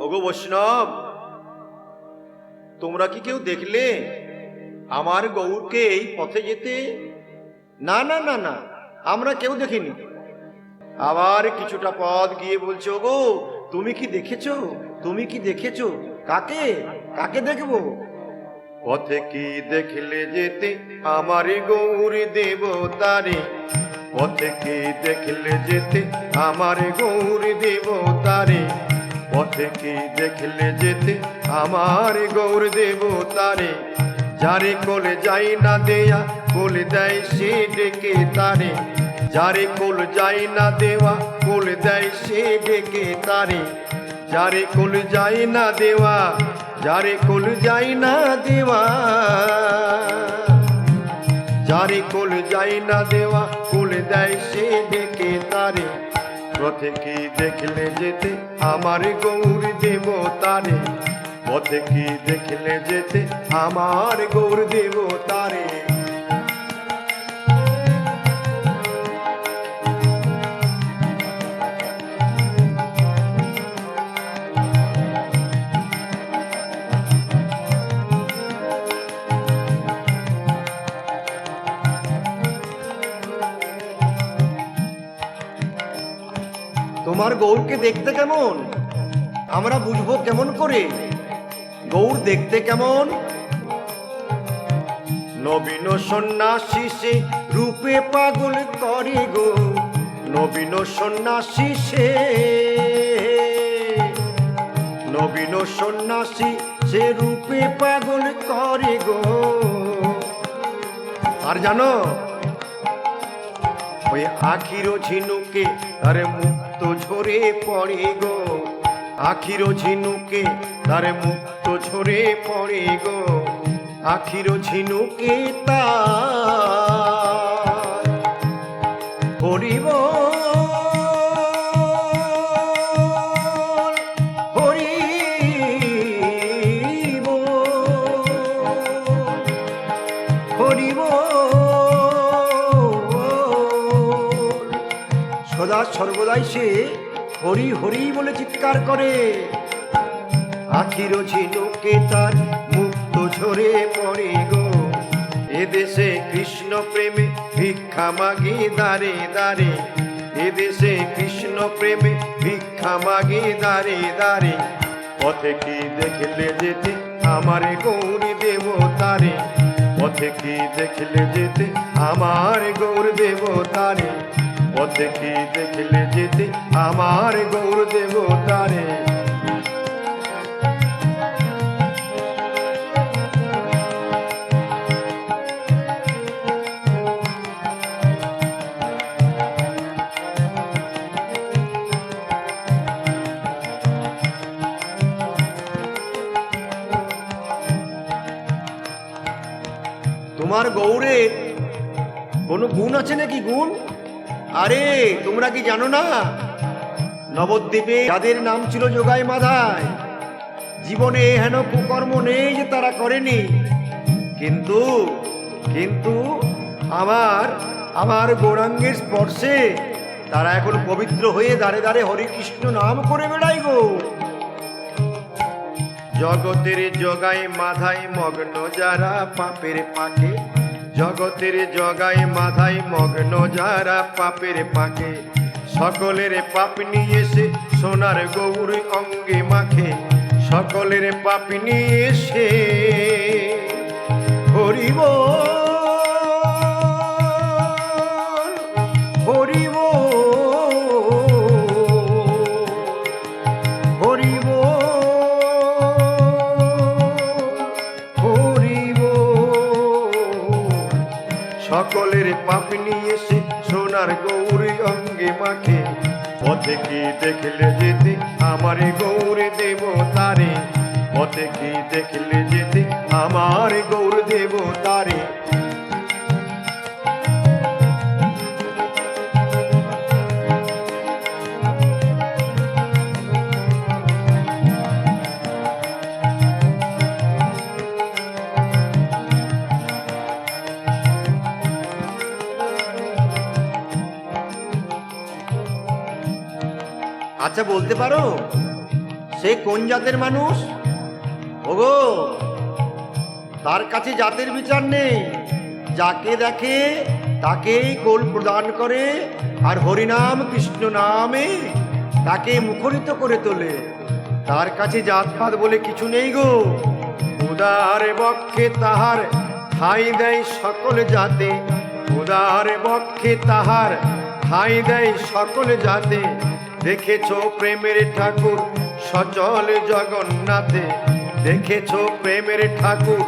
ওগো বৈষ্ণব, তোমরা কি কেউ দেখলে আমার গৌরকে এই পথে যেতে? না না না না, আমরা কেউ দেখিনি। আবার কিছুটা পথ গিয়ে বলছে, ওগো তুমি কি দেখেছো? তুমি কি দেখেছো? কাকে? কাকে দেখবো? পথে কি দেখলে যেতে আমার গৌর দেবতারে? পথে কি দেখলে যেতে আমার গৌর দেবতারে? পথে কি দেখলে যেতে আমার গৌর দেবতারে? যারে কোলে যাই না দেয়া কোলে দেয় সে ডেকে তারে। যারে কোল যাই না দেওয়া কোলে দেয় সে ডেকে তারে। যারে কোল যাই না দেওয়া, যারে কোল যাই না দেওয়া, যারে কোল যাই না দেওয়া কোল দেয় সে ডেকে তারে। পথে কি দেখলে যেতে আমার গৌর দেবতারে? পথে কি দেখলে যেতে আমার গৌর দেবতারে? তোমার গৌরকে দেখতে কেমন? আমরা বুঝবো কেমন করে? গৌর দেখতে কেমন? নবীন সন্ন্যাসী সে রূপে পাগল করে গো। নবীন সন্ন্যাসী সে, নবীন সন্ন্যাসী সে রূপে পাগল করে গো। আর জানো, ওই আখির ঝিনুকে তার মুক্ত ঝরে পড়ে গো। আখির ঝিনুকে তার মুক্ত ঝরে পড়ে গো। আখির ঝিনুকে তার হরিব হরিব হরিব সদা সর্বদাই সে হরি হরি বলে চিৎকার করে। আখির ঝিনুকে তার মুক্ত ঝরে পড়ে গো। এদেশে কৃষ্ণ প্রেমে ভিক্ষা মাগি দাঁড়ে দাঁড়ে। এদেশে কৃষ্ণ প্রেমে ভিক্ষা মাগি দাঁড়ে দাঁড়ে। পথে কি দেখলে যেতে আমার গৌর দেবতারে? পথে কি দেখলে যেতে আমার গৌর দেবতারে? পথে কি দেখলে যেতে আমার গৌর দেবতারে? তোমার গৌরে কোনো গুণ আছে নাকি? গুণ? আরে তোমরা কি জানো না, নবদ্বীপে যাদের নাম ছিল যোগাই মাধায়, জীবনে হেন কুকর্ম নেই যে তারা করেনি। কিন্তু কিন্তু আমার আমার গৌরাঙ্গের স্পর্শে তারা এখন পবিত্র হয়ে দাঁড়ে দাঁড়ে হরিকৃষ্ণ নাম করে বেড়াই গো। জগতের জগাই মাধায় মগ্ন যারা পাপের পাকে। জগতের জগাই মাধায় মগ্ন যারা পাপের পাকে। সকলের পাপ নিয়ে এসে সোনার গৌর অঙ্গে মাখে। সকলের পাপ নিয়ে এসে হরিব হরিব হরিব হরিব। সকলের পাপ নিয়ে এসে সোনার গৌরী অঙ্গে মাখে। পথে কি দেখলে যেতে আমার গৌর দেবতারে? পথে কি দেখলে যেতে আমার গৌর দেবতারে? আচ্ছা বলতে পারো সে কোন জাতের মানুষ? ওগো, তার কাছে জাতের বিচার নেই। যাকে দেখে তাকেই কোল প্রদান করে, আর হরিনাম কৃষ্ণ নামে তাকে মুখরিত করে তোলে। তার কাছে জাতপাত বলে কিছু নেই গো। উদার বক্ষে তাহার ঠাঁই দেয় সকল জাতে, উদার বক্ষে তাহার ঠাঁই দেয় সকল জাতে। দেখেছ প্রেমের ঠাকুর সচল জগন্নাথে, দেখেছ প্রেমের ঠাকুর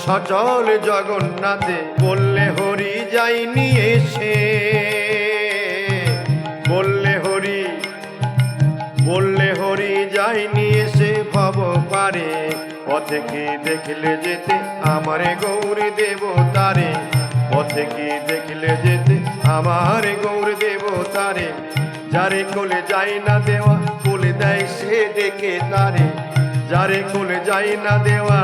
সচল জগন্নাথে। বললে হরি যাই নিয়ে এসে, বললে হরি, বললে হরি যাই নিয়ে এসে ভব পারে। পথে কি দেখলে যেতে আমার গৌর দেবতারে, পথে কি দেখলে যেতে আমার গৌর দেবতারে। যারে কোলে যাই না দেওয়া কোলে দেয় সে ডেকে তারে, যারে কোলে যাই না দেওয়া,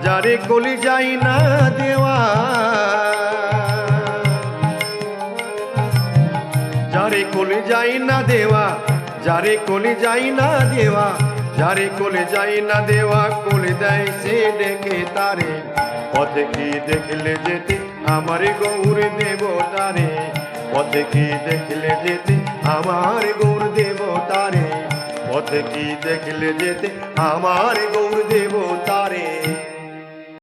যারে কোলে যাই না দেওয়া, যারে কোলে যাই না দেওয়া, যারে কোলে যাই না দেওয়া, যারে কোলে যাই না দেওয়া কোলে দেয় সে ডেকে তারে। পথে কি দেখলে যেতে আমার গৌর দেবতারে, পথে কি দেখলে যেতে আমার গৌর দেবতারে, পথে কি দেখলে যেতে আমার গৌর দেবতারে।